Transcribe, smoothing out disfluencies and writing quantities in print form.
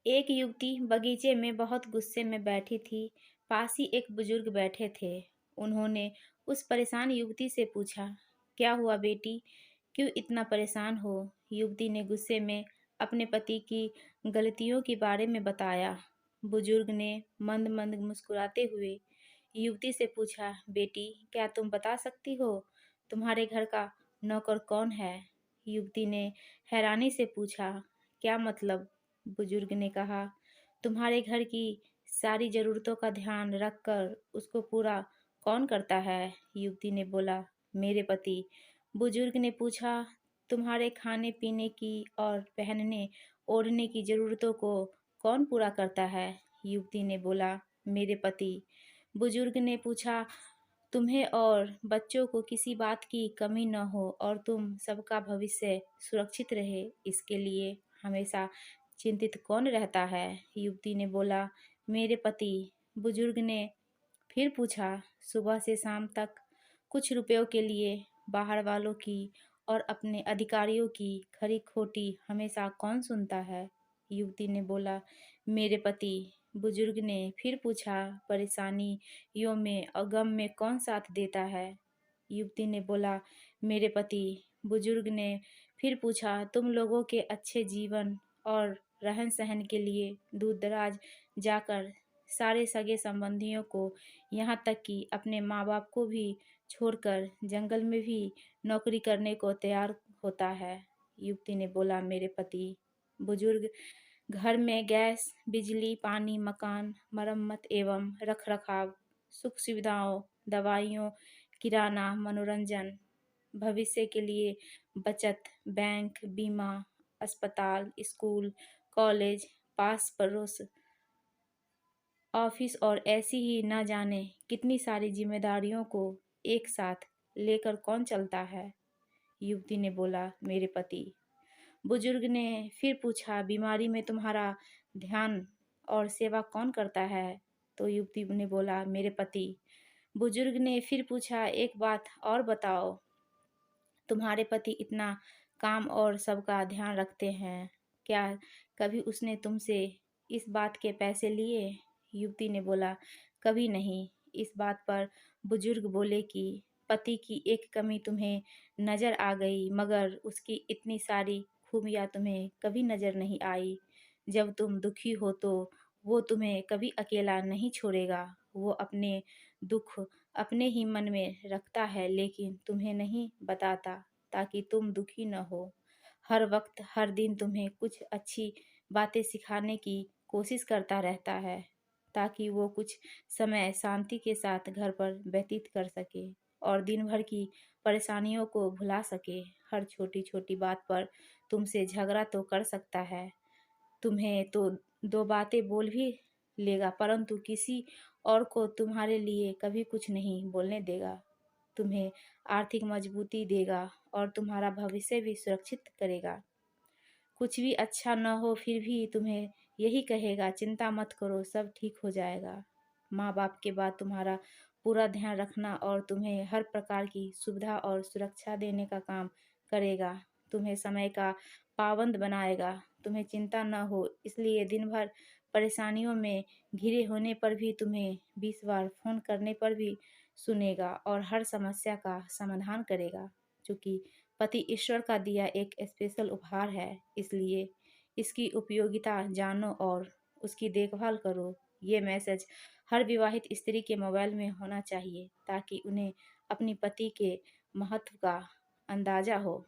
एक युवती बगीचे में बहुत गुस्से में बैठी थी। पास ही एक बुजुर्ग बैठे थे। उन्होंने उस परेशान युवती से पूछा, क्या हुआ बेटी, क्यों इतना परेशान हो? युवती ने गुस्से में अपने पति की गलतियों के बारे में बताया। बुजुर्ग ने मंद मंद मुस्कुराते हुए युवती से पूछा, बेटी क्या तुम बता सकती हो तुम्हारे घर का नौकर कौन है? युवती ने हैरानी से पूछा, क्या मतलब? बुजुर्ग ने कहा, तुम्हारे घर की सारी ज़रूरतों का ध्यान रखकर उसको पूरा कौन करता है? युवती ने बोला, मेरे पति। बुजुर्ग ने पूछा, तुम्हारे खाने पीने की और पहनने ओढ़ने की ज़रूरतों को कौन पूरा करता है? युवती ने बोला, मेरे पति। बुजुर्ग ने पूछा, तुम्हें और बच्चों को किसी बात की कमी न हो और तुम सबका भविष्य सुरक्षित रहे, इसके लिए हमेशा चिंतित कौन रहता है? युवती ने बोला, मेरे पति। बुजुर्ग ने फिर पूछा, सुबह से शाम तक कुछ रुपयों के लिए बाहर वालों की और अपने अधिकारियों की खरी खोटी हमेशा कौन सुनता है? युवती ने बोला, मेरे पति। बुजुर्ग ने फिर पूछा, परेशानियों में और गम में कौन साथ देता है? युवती ने बोला, मेरे पति। बुजुर्ग ने फिर पूछा, तुम लोगों के अच्छे जीवन और रहन सहन के लिए दूर दराज जाकर सारे सगे संबंधियों को, यहाँ तक कि अपने माँ बाप को भी छोड़कर जंगल में भी नौकरी करने को तैयार होता है? युवती ने बोला, मेरे पति। बुजुर्ग घर में गैस, बिजली, पानी, मकान, मरम्मत एवं रखरखाव, सुख सुविधाओं, दवाइयों, किराना, मनोरंजन, भविष्य के लिए बचत, बैंक, बीमा, अस्पताल, स्कूल, कॉलेज, पास पड़ोस, ऑफिस और ऐसी ही न जाने कितनी सारी जिम्मेदारियों को एक साथ लेकर कौन चलता है? युवती ने बोला, मेरे पति। बुजुर्ग ने फिर पूछा, बीमारी में तुम्हारा ध्यान और सेवा कौन करता है? तो युवती ने बोला, मेरे पति। बुजुर्ग ने फिर पूछा, एक बात और बताओ, तुम्हारे पति इतना काम और सबका ध्यान रखते हैं, क्या कभी उसने तुमसे इस बात के पैसे लिए? युवती ने बोला, कभी नहीं। इस बात पर बुजुर्ग बोले कि पति की एक कमी तुम्हें नज़र आ गई, मगर उसकी इतनी सारी खूबियाँ तुम्हें कभी नज़र नहीं आई। जब तुम दुखी हो तो वो तुम्हें कभी अकेला नहीं छोड़ेगा। वो अपने दुख अपने ही मन में रखता है, लेकिन तुम्हें नहीं बताता ताकि तुम दुखी न हो। हर वक्त हर दिन तुम्हें कुछ अच्छी बातें सिखाने की कोशिश करता रहता है ताकि वो कुछ समय शांति के साथ घर पर व्यतीत कर सके और दिन भर की परेशानियों को भुला सके। हर छोटी छोटी बात पर तुमसे झगड़ा तो कर सकता है, तुम्हें तो दो बातें बोल भी लेगा, परंतु किसी और को तुम्हारे लिए कभी कुछ नहीं बोलने देगा। तुम्हें आर्थिक मजबूती देगा और तुम्हारा भविष्य भी सुरक्षित करेगा। कुछ भी अच्छा न हो फिर भी तुम्हें यही कहेगा, चिंता मत करो, सब ठीक हो जाएगा। माँ बाप के बाद तुम्हारा पूरा ध्यान रखना और तुम्हें हर प्रकार की सुविधा और सुरक्षा देने का काम करेगा। तुम्हें समय का पाबंद बनाएगा। तुम्हें चिंता न हो, इसलिए दिन भर परेशानियों में घिरे होने पर भी तुम्हें 20 बार फ़ोन करने पर भी सुनेगा और हर समस्या का समाधान करेगा। चूँकि पति ईश्वर का दिया एक स्पेशल उपहार है, इसलिए इसकी उपयोगिता जानो और उसकी देखभाल करो। ये मैसेज हर विवाहित स्त्री के मोबाइल में होना चाहिए ताकि उन्हें अपने पति के महत्व का अंदाज़ा हो।